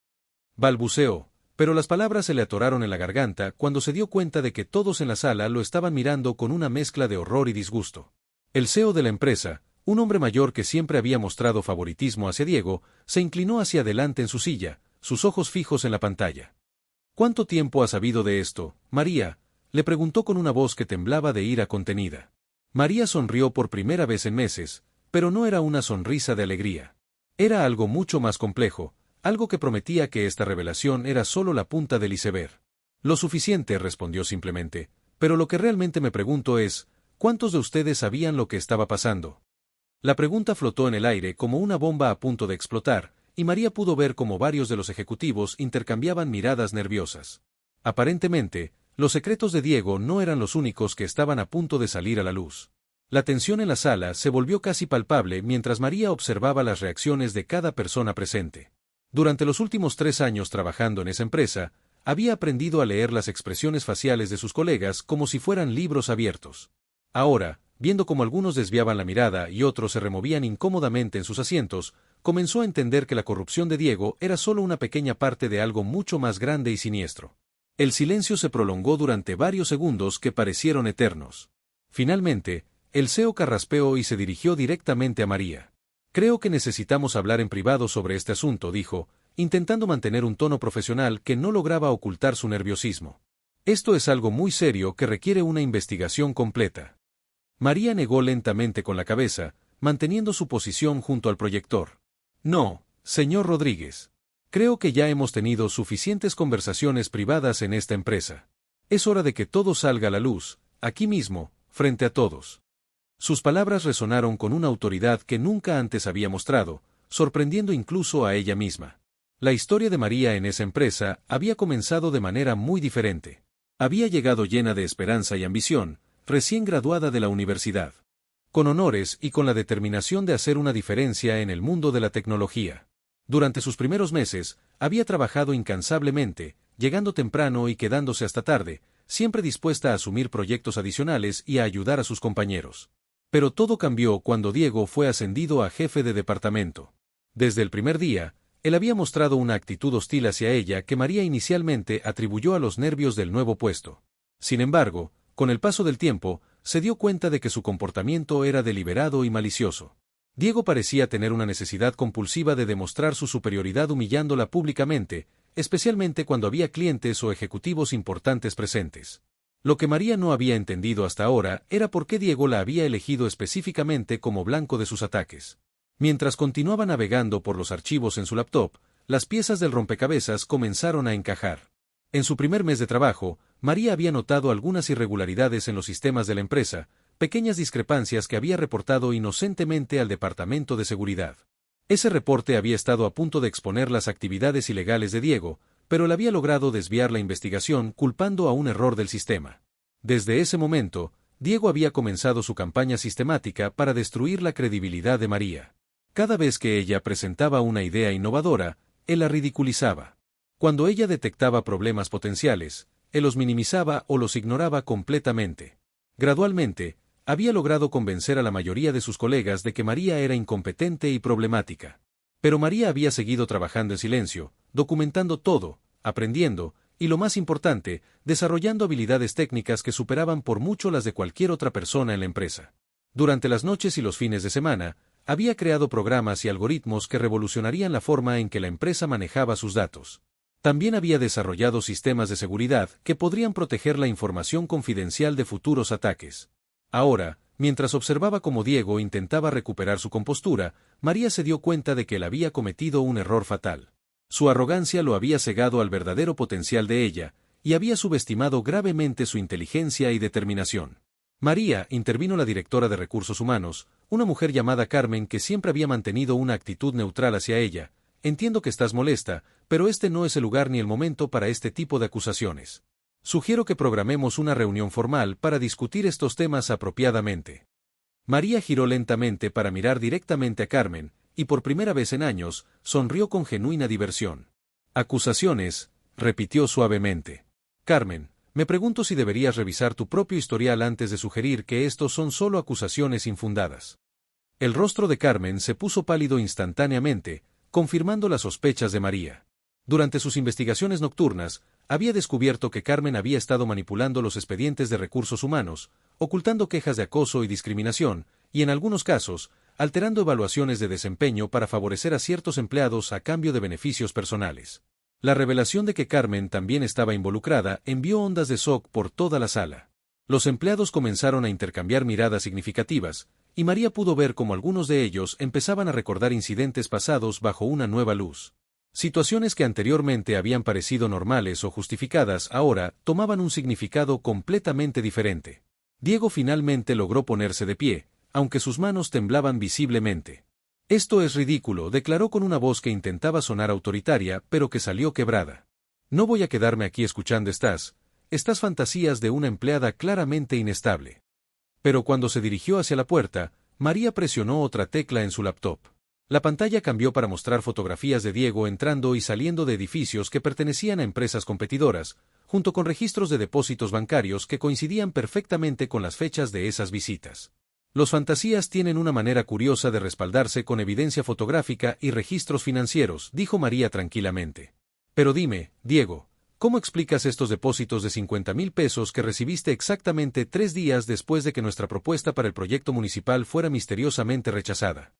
Balbuceó, pero las palabras se le atoraron en la garganta cuando se dio cuenta de que todos en la sala lo estaban mirando con una mezcla de horror y disgusto. El CEO de la empresa, un hombre mayor que siempre había mostrado favoritismo hacia Diego, se inclinó hacia adelante en su silla, sus ojos fijos en la pantalla. ¿Cuánto tiempo has sabido de esto, María?, le preguntó con una voz que temblaba de ira contenida. María sonrió por primera vez en meses, pero no era una sonrisa de alegría. Era algo mucho más complejo, algo que prometía que esta revelación era solo la punta del iceberg. Lo suficiente, respondió simplemente, pero lo que realmente me pregunto es, ¿cuántos de ustedes sabían lo que estaba pasando? La pregunta flotó en el aire como una bomba a punto de explotar, y María pudo ver cómo varios de los ejecutivos intercambiaban miradas nerviosas. Aparentemente, los secretos de Diego no eran los únicos que estaban a punto de salir a la luz. La tensión en la sala se volvió casi palpable mientras María observaba las reacciones de cada persona presente. Durante los últimos 3 años trabajando en esa empresa, había aprendido a leer las expresiones faciales de sus colegas como si fueran libros abiertos. Ahora, viendo cómo algunos desviaban la mirada y otros se removían incómodamente en sus asientos, comenzó a entender que la corrupción de Diego era solo una pequeña parte de algo mucho más grande y siniestro. El silencio se prolongó durante varios segundos que parecieron eternos. Finalmente, el CEO carraspeó y se dirigió directamente a María. «Creo que necesitamos hablar en privado sobre este asunto», dijo, intentando mantener un tono profesional que no lograba ocultar su nerviosismo. «Esto es algo muy serio que requiere una investigación completa». María negó lentamente con la cabeza, manteniendo su posición junto al proyector. «No, señor Rodríguez. Creo que ya hemos tenido suficientes conversaciones privadas en esta empresa. Es hora de que todo salga a la luz, aquí mismo, frente a todos». Sus palabras resonaron con una autoridad que nunca antes había mostrado, sorprendiendo incluso a ella misma. La historia de María en esa empresa había comenzado de manera muy diferente. Había llegado llena de esperanza y ambición, recién graduada de la universidad. Con honores y con la determinación de hacer una diferencia en el mundo de la tecnología. Durante sus primeros meses, había trabajado incansablemente, llegando temprano y quedándose hasta tarde, siempre dispuesta a asumir proyectos adicionales y a ayudar a sus compañeros. Pero todo cambió cuando Diego fue ascendido a jefe de departamento. Desde el primer día, él había mostrado una actitud hostil hacia ella que María inicialmente atribuyó a los nervios del nuevo puesto. Sin embargo, con el paso del tiempo, se dio cuenta de que su comportamiento era deliberado y malicioso. Diego parecía tener una necesidad compulsiva de demostrar su superioridad humillándola públicamente, especialmente cuando había clientes o ejecutivos importantes presentes. Lo que María no había entendido hasta ahora era por qué Diego la había elegido específicamente como blanco de sus ataques. Mientras continuaba navegando por los archivos en su laptop, las piezas del rompecabezas comenzaron a encajar. En su primer mes de trabajo, María había notado algunas irregularidades en los sistemas de la empresa, pequeñas discrepancias que había reportado inocentemente al Departamento de Seguridad. Ese reporte había estado a punto de exponer las actividades ilegales de Diego, pero él había logrado desviar la investigación culpando a un error del sistema. Desde ese momento, Diego había comenzado su campaña sistemática para destruir la credibilidad de María. Cada vez que ella presentaba una idea innovadora, él la ridiculizaba. Cuando ella detectaba problemas potenciales, él los minimizaba o los ignoraba completamente. Gradualmente, había logrado convencer a la mayoría de sus colegas de que María era incompetente y problemática. Pero María había seguido trabajando en silencio, documentando todo, aprendiendo, y lo más importante, desarrollando habilidades técnicas que superaban por mucho las de cualquier otra persona en la empresa. Durante las noches y los fines de semana, había creado programas y algoritmos que revolucionarían la forma en que la empresa manejaba sus datos. También había desarrollado sistemas de seguridad que podrían proteger la información confidencial de futuros ataques. Ahora, mientras observaba cómo Diego intentaba recuperar su compostura, María se dio cuenta de que él había cometido un error fatal. Su arrogancia lo había cegado al verdadero potencial de ella, y había subestimado gravemente su inteligencia y determinación. María, intervino la directora de Recursos Humanos, una mujer llamada Carmen que siempre había mantenido una actitud neutral hacia ella. Entiendo que estás molesta, pero este no es el lugar ni el momento para este tipo de acusaciones. Sugiero que programemos una reunión formal para discutir estos temas apropiadamente. María giró lentamente para mirar directamente a Carmen, y por primera vez en años, sonrió con genuina diversión. «Acusaciones», repitió suavemente. «Carmen, me pregunto si deberías revisar tu propio historial antes de sugerir que estos son solo acusaciones infundadas». El rostro de Carmen se puso pálido instantáneamente, confirmando las sospechas de María. Durante sus investigaciones nocturnas, había descubierto que Carmen había estado manipulando los expedientes de recursos humanos, ocultando quejas de acoso y discriminación, y en algunos casos, alterando evaluaciones de desempeño para favorecer a ciertos empleados a cambio de beneficios personales. La revelación de que Carmen también estaba involucrada envió ondas de shock por toda la sala. Los empleados comenzaron a intercambiar miradas significativas, y María pudo ver cómo algunos de ellos empezaban a recordar incidentes pasados bajo una nueva luz. Situaciones que anteriormente habían parecido normales o justificadas ahora tomaban un significado completamente diferente. Diego finalmente logró ponerse de pie, aunque sus manos temblaban visiblemente. «Esto es ridículo», declaró con una voz que intentaba sonar autoritaria, pero que salió quebrada. «No voy a quedarme aquí escuchando estas fantasías de una empleada claramente inestable». Pero cuando se dirigió hacia la puerta, María presionó otra tecla en su laptop. La pantalla cambió para mostrar fotografías de Diego entrando y saliendo de edificios que pertenecían a empresas competidoras, junto con registros de depósitos bancarios que coincidían perfectamente con las fechas de esas visitas. Los fantasías tienen una manera curiosa de respaldarse con evidencia fotográfica y registros financieros, dijo María tranquilamente. Pero dime, Diego, ¿cómo explicas estos depósitos de 50,000 pesos que recibiste exactamente 3 días después de que nuestra propuesta para el proyecto municipal fuera misteriosamente rechazada?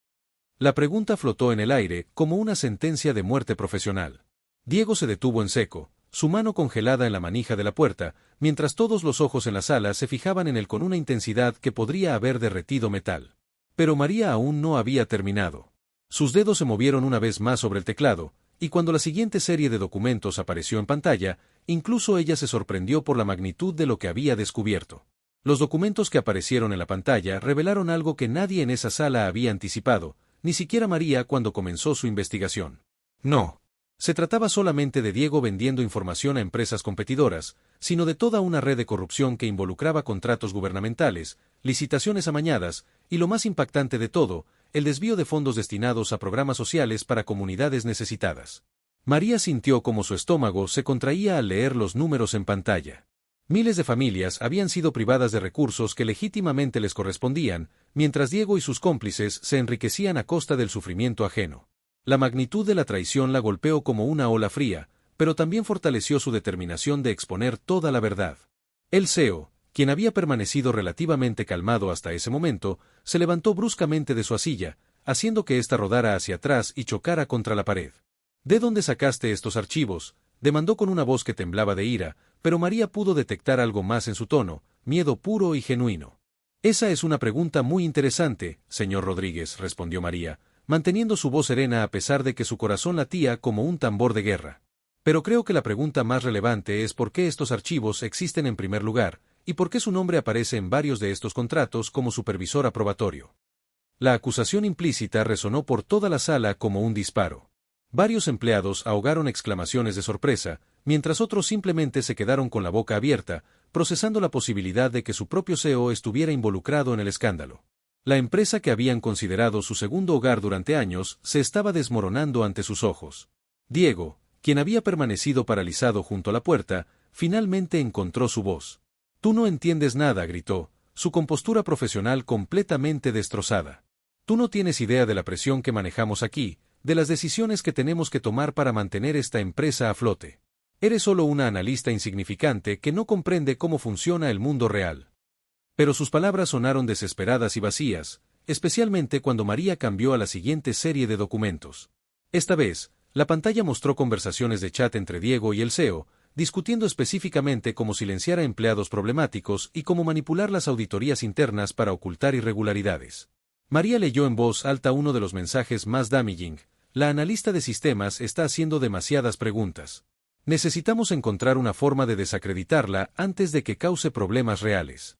La pregunta flotó en el aire como una sentencia de muerte profesional. Diego se detuvo en seco, su mano congelada en la manija de la puerta, mientras todos los ojos en la sala se fijaban en él con una intensidad que podría haber derretido metal. Pero María aún no había terminado. Sus dedos se movieron una vez más sobre el teclado, y cuando la siguiente serie de documentos apareció en pantalla, incluso ella se sorprendió por la magnitud de lo que había descubierto. Los documentos que aparecieron en la pantalla revelaron algo que nadie en esa sala había anticipado, ni siquiera María cuando comenzó su investigación. No. Se trataba solamente de Diego vendiendo información a empresas competidoras, sino de toda una red de corrupción que involucraba contratos gubernamentales, licitaciones amañadas, y lo más impactante de todo, el desvío de fondos destinados a programas sociales para comunidades necesitadas. María sintió como su estómago se contraía al leer los números en pantalla. Miles de familias habían sido privadas de recursos que legítimamente les correspondían, mientras Diego y sus cómplices se enriquecían a costa del sufrimiento ajeno. La magnitud de la traición la golpeó como una ola fría, pero también fortaleció su determinación de exponer toda la verdad. El CEO, quien había permanecido relativamente calmado hasta ese momento, se levantó bruscamente de su silla, haciendo que ésta rodara hacia atrás y chocara contra la pared. ¿De dónde sacaste estos archivos?, demandó con una voz que temblaba de ira, pero María pudo detectar algo más en su tono, miedo puro y genuino. Esa es una pregunta muy interesante, señor Rodríguez, respondió María, manteniendo su voz serena a pesar de que su corazón latía como un tambor de guerra. Pero creo que la pregunta más relevante es por qué estos archivos existen en primer lugar, y por qué su nombre aparece en varios de estos contratos como supervisor aprobatorio. La acusación implícita resonó por toda la sala como un disparo. Varios empleados ahogaron exclamaciones de sorpresa, mientras otros simplemente se quedaron con la boca abierta, procesando la posibilidad de que su propio CEO estuviera involucrado en el escándalo. La empresa que habían considerado su segundo hogar durante años se estaba desmoronando ante sus ojos. Diego, quien había permanecido paralizado junto a la puerta, finalmente encontró su voz. «Tú no entiendes nada», gritó, su compostura profesional completamente destrozada. «Tú no tienes idea de la presión que manejamos aquí, de las decisiones que tenemos que tomar para mantener esta empresa a flote. Eres solo una analista insignificante que no comprende cómo funciona el mundo real». Pero sus palabras sonaron desesperadas y vacías, especialmente cuando María cambió a la siguiente serie de documentos. Esta vez, la pantalla mostró conversaciones de chat entre Diego y el CEO, discutiendo específicamente cómo silenciar a empleados problemáticos y cómo manipular las auditorías internas para ocultar irregularidades. María leyó en voz alta uno de los mensajes más damaging: «La analista de sistemas está haciendo demasiadas preguntas. Necesitamos encontrar una forma de desacreditarla antes de que cause problemas reales».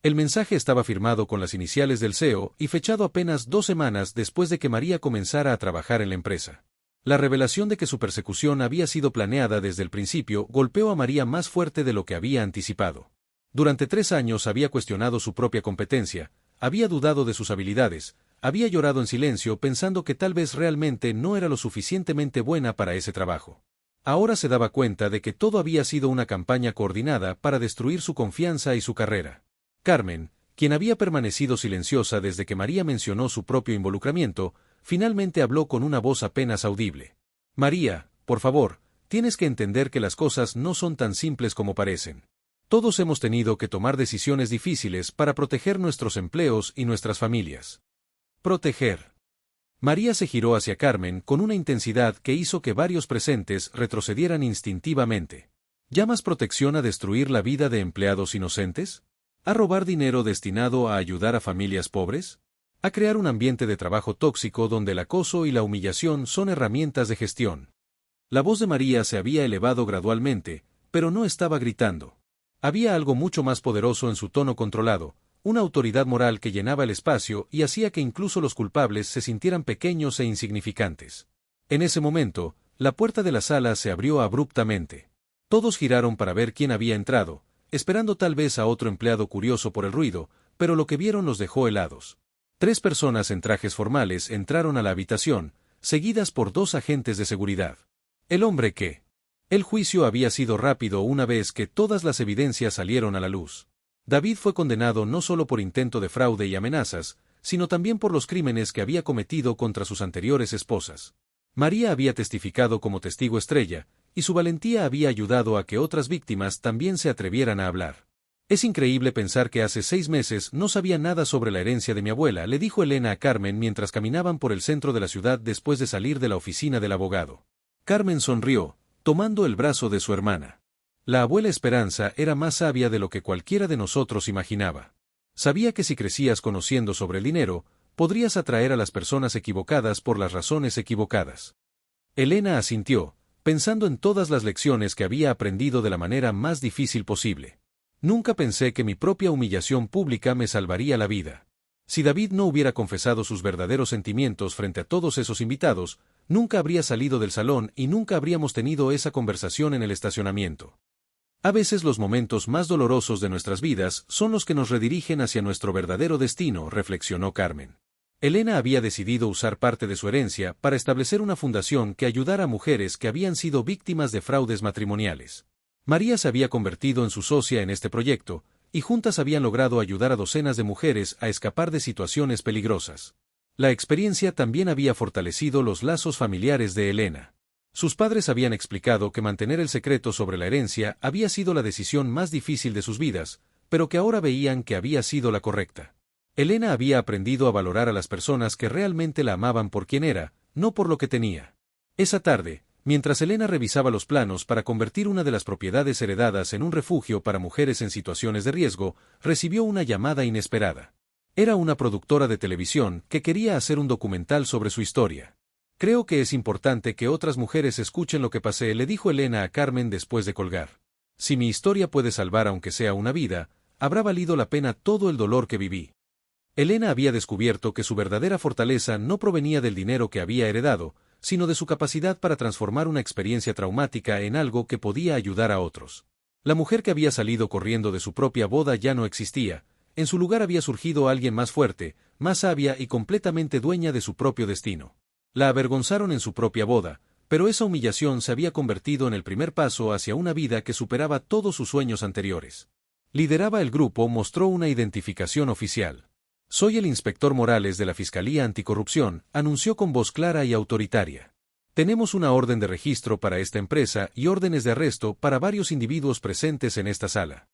El mensaje estaba firmado con las iniciales del CEO y fechado apenas 2 semanas después de que María comenzara a trabajar en la empresa. La revelación de que su persecución había sido planeada desde el principio golpeó a María más fuerte de lo que había anticipado. Durante 3 años había cuestionado su propia competencia, había dudado de sus habilidades, había llorado en silencio pensando que tal vez realmente no era lo suficientemente buena para ese trabajo. Ahora se daba cuenta de que todo había sido una campaña coordinada para destruir su confianza y su carrera. Carmen, quien había permanecido silenciosa desde que María mencionó su propio involucramiento, finalmente habló con una voz apenas audible. «María, por favor, tienes que entender que las cosas no son tan simples como parecen. Todos hemos tenido que tomar decisiones difíciles para proteger nuestros empleos y nuestras familias». «Proteger». María se giró hacia Carmen con una intensidad que hizo que varios presentes retrocedieran instintivamente. ¿Llamas protección a destruir la vida de empleados inocentes? ¿A robar dinero destinado a ayudar a familias pobres? ¿A crear un ambiente de trabajo tóxico donde el acoso y la humillación son herramientas de gestión? La voz de María se había elevado gradualmente, pero no estaba gritando. Había algo mucho más poderoso en su tono controlado, una autoridad moral que llenaba el espacio y hacía que incluso los culpables se sintieran pequeños e insignificantes. En ese momento, la puerta de la sala se abrió abruptamente. Todos giraron para ver quién había entrado, esperando tal vez a otro empleado curioso por el ruido, pero lo que vieron los dejó helados. 3 personas en trajes formales entraron a la habitación, seguidas por 2 agentes de seguridad. El hombre que. El juicio había sido rápido una vez que todas las evidencias salieron a la luz. David fue condenado no solo por intento de fraude y amenazas, sino también por los crímenes que había cometido contra sus anteriores esposas. María había testificado como testigo estrella, y su valentía había ayudado a que otras víctimas también se atrevieran a hablar. Es increíble pensar que hace 6 meses no sabía nada sobre la herencia de mi abuela, le dijo Elena a Carmen mientras caminaban por el centro de la ciudad después de salir de la oficina del abogado. Carmen sonrió, tomando el brazo de su hermana. La abuela Esperanza era más sabia de lo que cualquiera de nosotros imaginaba. Sabía que si crecías conociendo sobre el dinero, podrías atraer a las personas equivocadas por las razones equivocadas. Elena asintió, pensando en todas las lecciones que había aprendido de la manera más difícil posible. Nunca pensé que mi propia humillación pública me salvaría la vida. Si David no hubiera confesado sus verdaderos sentimientos frente a todos esos invitados, nunca habría salido del salón y nunca habríamos tenido esa conversación en el estacionamiento. A veces los momentos más dolorosos de nuestras vidas son los que nos redirigen hacia nuestro verdadero destino, reflexionó Carmen. Elena había decidido usar parte de su herencia para establecer una fundación que ayudara a mujeres que habían sido víctimas de fraudes matrimoniales. María se había convertido en su socia en este proyecto, y juntas habían logrado ayudar a docenas de mujeres a escapar de situaciones peligrosas. La experiencia también había fortalecido los lazos familiares de Elena. Sus padres habían explicado que mantener el secreto sobre la herencia había sido la decisión más difícil de sus vidas, pero que ahora veían que había sido la correcta. Elena había aprendido a valorar a las personas que realmente la amaban por quien era, no por lo que tenía. Esa tarde, mientras Elena revisaba los planos para convertir una de las propiedades heredadas en un refugio para mujeres en situaciones de riesgo, recibió una llamada inesperada. Era una productora de televisión que quería hacer un documental sobre su historia. Creo que es importante que otras mujeres escuchen lo que pasé, le dijo Elena a Carmen después de colgar. Si mi historia puede salvar aunque sea una vida, habrá valido la pena todo el dolor que viví. Elena había descubierto que su verdadera fortaleza no provenía del dinero que había heredado, sino de su capacidad para transformar una experiencia traumática en algo que podía ayudar a otros. La mujer que había salido corriendo de su propia boda ya no existía, en su lugar había surgido alguien más fuerte, más sabia y completamente dueña de su propio destino. La avergonzaron en su propia boda, pero esa humillación se había convertido en el primer paso hacia una vida que superaba todos sus sueños anteriores. Lideraba el grupo, mostró una identificación oficial. Soy el inspector Morales de la Fiscalía Anticorrupción, anunció con voz clara y autoritaria. Tenemos una orden de registro para esta empresa y órdenes de arresto para varios individuos presentes en esta sala.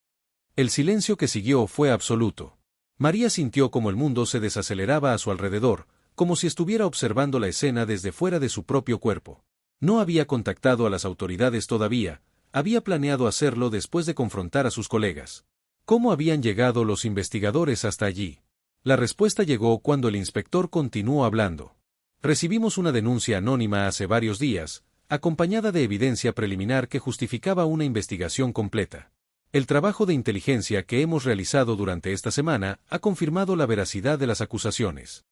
El silencio que siguió fue absoluto. María sintió como el mundo se desaceleraba a su alrededor, como si estuviera observando la escena desde fuera de su propio cuerpo. No había contactado a las autoridades todavía, había planeado hacerlo después de confrontar a sus colegas. ¿Cómo habían llegado los investigadores hasta allí? La respuesta llegó cuando el inspector continuó hablando. Recibimos una denuncia anónima hace varios días, acompañada de evidencia preliminar que justificaba una investigación completa. El trabajo de inteligencia que hemos realizado durante esta semana ha confirmado la veracidad de las acusaciones.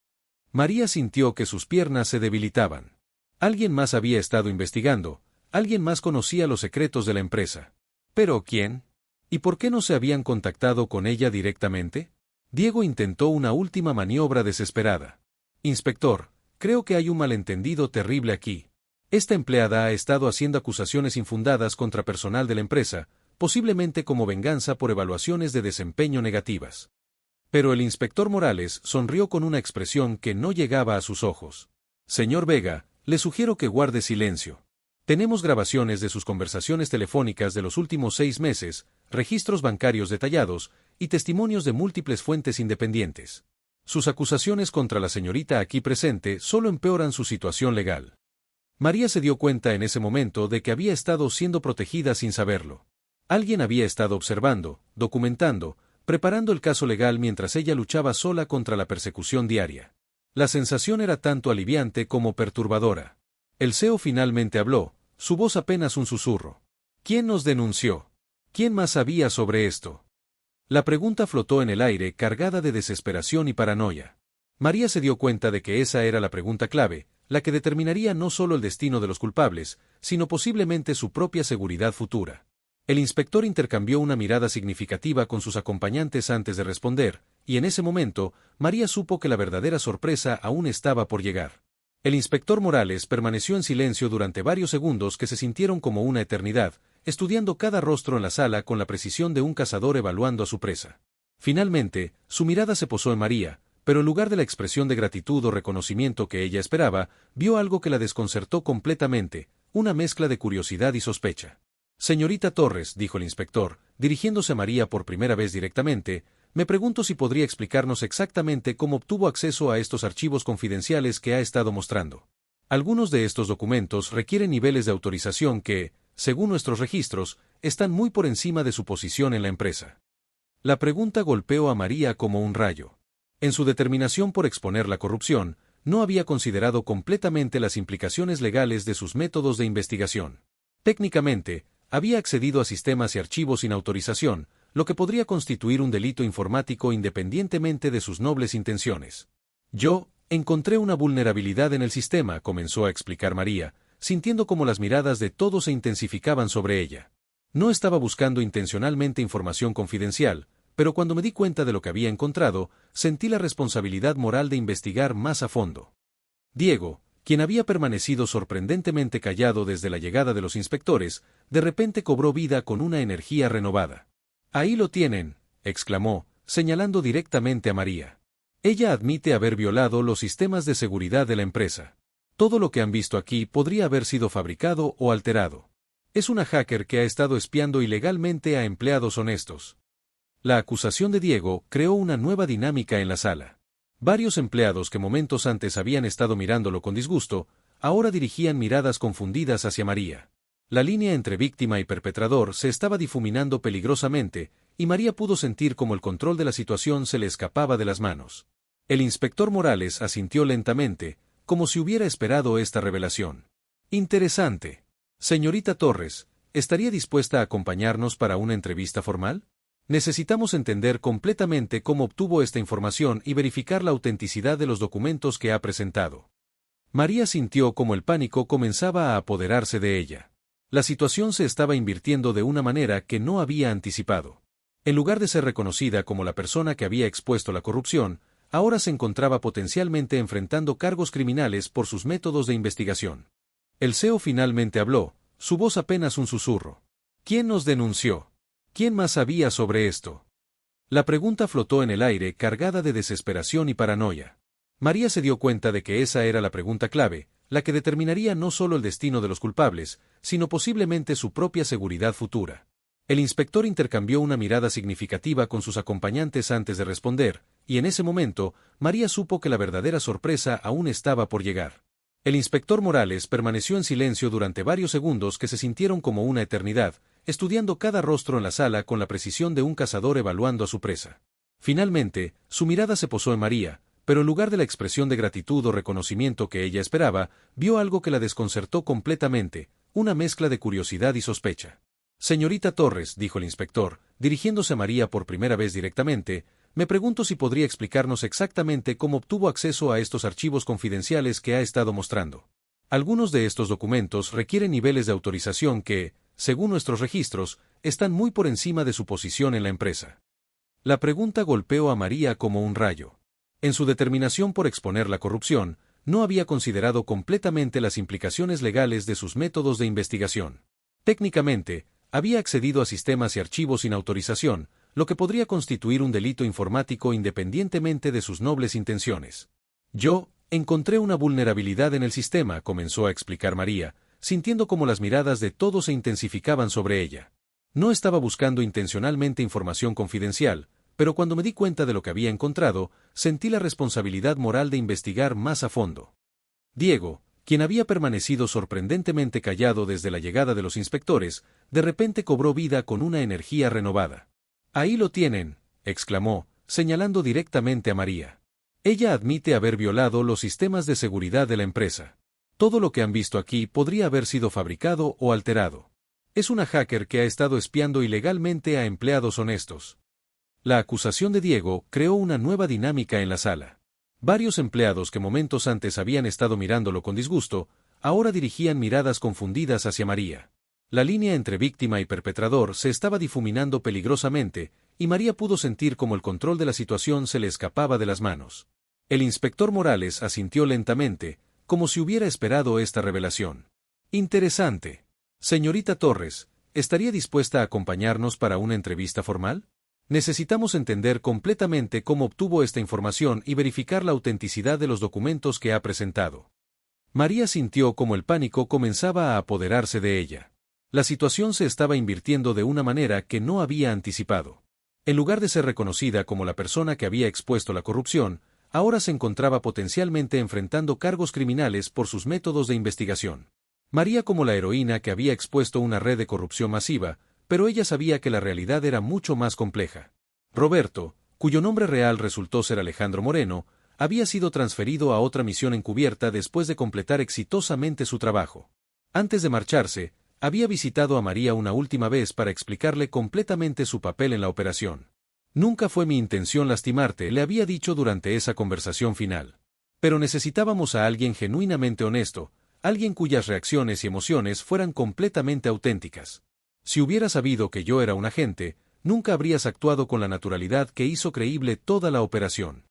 María sintió que sus piernas se debilitaban. Alguien más había estado investigando, alguien más conocía los secretos de la empresa. ¿Pero quién? ¿Y por qué no se habían contactado con ella directamente? Diego intentó una última maniobra desesperada. Inspector, creo que hay un malentendido terrible aquí. Esta empleada ha estado haciendo acusaciones infundadas contra personal de la empresa, posiblemente como venganza por evaluaciones de desempeño negativas. Pero el inspector Morales sonrió con una expresión que no llegaba a sus ojos. Señor Vega, le sugiero que guarde silencio. Tenemos grabaciones de sus conversaciones telefónicas de los últimos 6 meses, registros bancarios detallados, y testimonios de múltiples fuentes independientes. Sus acusaciones contra la señorita aquí presente solo empeoran su situación legal. María se dio cuenta en ese momento de que había estado siendo protegida sin saberlo. Alguien había estado observando, documentando, preparando el caso legal mientras ella luchaba sola contra la persecución diaria. La sensación era tanto aliviante como perturbadora. El CEO finalmente habló, su voz apenas un susurro. ¿Quién nos denunció? ¿Quién más sabía sobre esto? La pregunta flotó en el aire cargada de desesperación y paranoia. María se dio cuenta de que esa era la pregunta clave, la que determinaría no solo el destino de los culpables, sino posiblemente su propia seguridad futura. El inspector intercambió una mirada significativa con sus acompañantes antes de responder, y en ese momento, María supo que la verdadera sorpresa aún estaba por llegar. El inspector Morales permaneció en silencio durante varios segundos que se sintieron como una eternidad, estudiando cada rostro en la sala con la precisión de un cazador evaluando a su presa. Finalmente, su mirada se posó en María, pero en lugar de la expresión de gratitud o reconocimiento que ella esperaba, vio algo que la desconcertó completamente, una mezcla de curiosidad y sospecha. Señorita Torres, dijo el inspector, dirigiéndose a María por primera vez directamente, me pregunto si podría explicarnos exactamente cómo obtuvo acceso a estos archivos confidenciales que ha estado mostrando. Algunos de estos documentos requieren niveles de autorización que, según nuestros registros, están muy por encima de su posición en la empresa. La pregunta golpeó a María como un rayo. En su determinación por exponer la corrupción, no había considerado completamente las implicaciones legales de sus métodos de investigación. Técnicamente, había accedido a sistemas y archivos sin autorización, lo que podría constituir un delito informático independientemente de sus nobles intenciones. Yo encontré una vulnerabilidad en el sistema, comenzó a explicar María, sintiendo como las miradas de todos se intensificaban sobre ella. No estaba buscando intencionalmente información confidencial, pero cuando me di cuenta de lo que había encontrado, sentí la responsabilidad moral de investigar más a fondo. Diego, quien había permanecido sorprendentemente callado desde la llegada de los inspectores, de repente cobró vida con una energía renovada. Ahí lo tienen, exclamó, señalando directamente a María. Ella admite haber violado los sistemas de seguridad de la empresa. Todo lo que han visto aquí podría haber sido fabricado o alterado. Es una hacker que ha estado espiando ilegalmente a empleados honestos. La acusación de Diego creó una nueva dinámica en la sala. Varios empleados que momentos antes habían estado mirándolo con disgusto, ahora dirigían miradas confundidas hacia María. La línea entre víctima y perpetrador se estaba difuminando peligrosamente, y María pudo sentir cómo el control de la situación se le escapaba de las manos. El inspector Morales asintió lentamente, como si hubiera esperado esta revelación. Interesante. Señorita Torres, ¿estaría dispuesta a acompañarnos para una entrevista formal? Necesitamos entender completamente cómo obtuvo esta información y verificar la autenticidad de los documentos que ha presentado. María sintió como el pánico comenzaba a apoderarse de ella. La situación se estaba invirtiendo de una manera que no había anticipado. En lugar de ser reconocida como la persona que había expuesto la corrupción, ahora se encontraba potencialmente enfrentando cargos criminales por sus métodos de investigación. El CEO finalmente habló, su voz apenas un susurro. ¿Quién nos denunció? ¿Quién más sabía sobre esto? La pregunta flotó en el aire cargada de desesperación y paranoia. María se dio cuenta de que esa era la pregunta clave, la que determinaría no solo el destino de los culpables, sino posiblemente su propia seguridad futura. El inspector intercambió una mirada significativa con sus acompañantes antes de responder, y en ese momento, María supo que la verdadera sorpresa aún estaba por llegar. El inspector Morales permaneció en silencio durante varios segundos que se sintieron como una eternidad, estudiando cada rostro en la sala con la precisión de un cazador evaluando a su presa. Finalmente, su mirada se posó en María, pero en lugar de la expresión de gratitud o reconocimiento que ella esperaba, vio algo que la desconcertó completamente, una mezcla de curiosidad y sospecha. Señorita Torres, dijo el inspector, dirigiéndose a María por primera vez directamente, me pregunto si podría explicarnos exactamente cómo obtuvo acceso a estos archivos confidenciales que ha estado mostrando. Algunos de estos documentos requieren niveles de autorización que, según nuestros registros, están muy por encima de su posición en la empresa. La pregunta golpeó a María como un rayo. En su determinación por exponer la corrupción, no había considerado completamente las implicaciones legales de sus métodos de investigación. Técnicamente, había accedido a sistemas y archivos sin autorización, lo que podría constituir un delito informático independientemente de sus nobles intenciones. Yo encontré una vulnerabilidad en el sistema, comenzó a explicar María, sintiendo como las miradas de todos se intensificaban sobre ella. No estaba buscando intencionalmente información confidencial, pero cuando me di cuenta de lo que había encontrado, sentí la responsabilidad moral de investigar más a fondo. Diego, quien había permanecido sorprendentemente callado desde la llegada de los inspectores, de repente cobró vida con una energía renovada. Ahí lo tienen, exclamó, señalando directamente a María. Ella admite haber violado los sistemas de seguridad de la empresa. Todo lo que han visto aquí podría haber sido fabricado o alterado. Es una hacker que ha estado espiando ilegalmente a empleados honestos. La acusación de Diego creó una nueva dinámica en la sala. Varios empleados que momentos antes habían estado mirándolo con disgusto, ahora dirigían miradas confundidas hacia María. La línea entre víctima y perpetrador se estaba difuminando peligrosamente, y María pudo sentir cómo el control de la situación se le escapaba de las manos. El inspector Morales asintió lentamente, como si hubiera esperado esta revelación. Interesante. Señorita Torres, ¿estaría dispuesta a acompañarnos para una entrevista formal? Necesitamos entender completamente cómo obtuvo esta información y verificar la autenticidad de los documentos que ha presentado. María sintió como el pánico comenzaba a apoderarse de ella. La situación se estaba invirtiendo de una manera que no había anticipado. En lugar de ser reconocida como la persona que había expuesto la corrupción, ahora se encontraba potencialmente enfrentando cargos criminales por sus métodos de investigación. María como la heroína que había expuesto una red de corrupción masiva, pero ella sabía que la realidad era mucho más compleja. Roberto, cuyo nombre real resultó ser Alejandro Moreno, había sido transferido a otra misión encubierta después de completar exitosamente su trabajo. Antes de marcharse, había visitado a María una última vez para explicarle completamente su papel en la operación. Nunca fue mi intención lastimarte, le había dicho durante esa conversación final. Pero necesitábamos a alguien genuinamente honesto, alguien cuyas reacciones y emociones fueran completamente auténticas. Si hubieras sabido que yo era un agente, nunca habrías actuado con la naturalidad que hizo creíble toda la operación.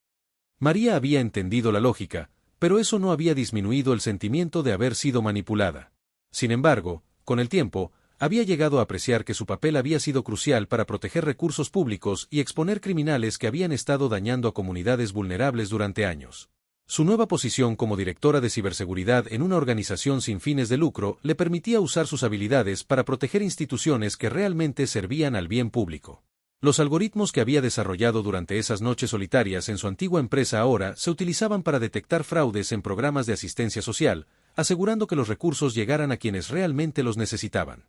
María había entendido la lógica, pero eso no había disminuido el sentimiento de haber sido manipulada. Sin embargo, con el tiempo, había llegado a apreciar que su papel había sido crucial para proteger recursos públicos y exponer criminales que habían estado dañando a comunidades vulnerables durante años. Su nueva posición como directora de ciberseguridad en una organización sin fines de lucro le permitía usar sus habilidades para proteger instituciones que realmente servían al bien público. Los algoritmos que había desarrollado durante esas noches solitarias en su antigua empresa ahora se utilizaban para detectar fraudes en programas de asistencia social, asegurando que los recursos llegaran a quienes realmente los necesitaban.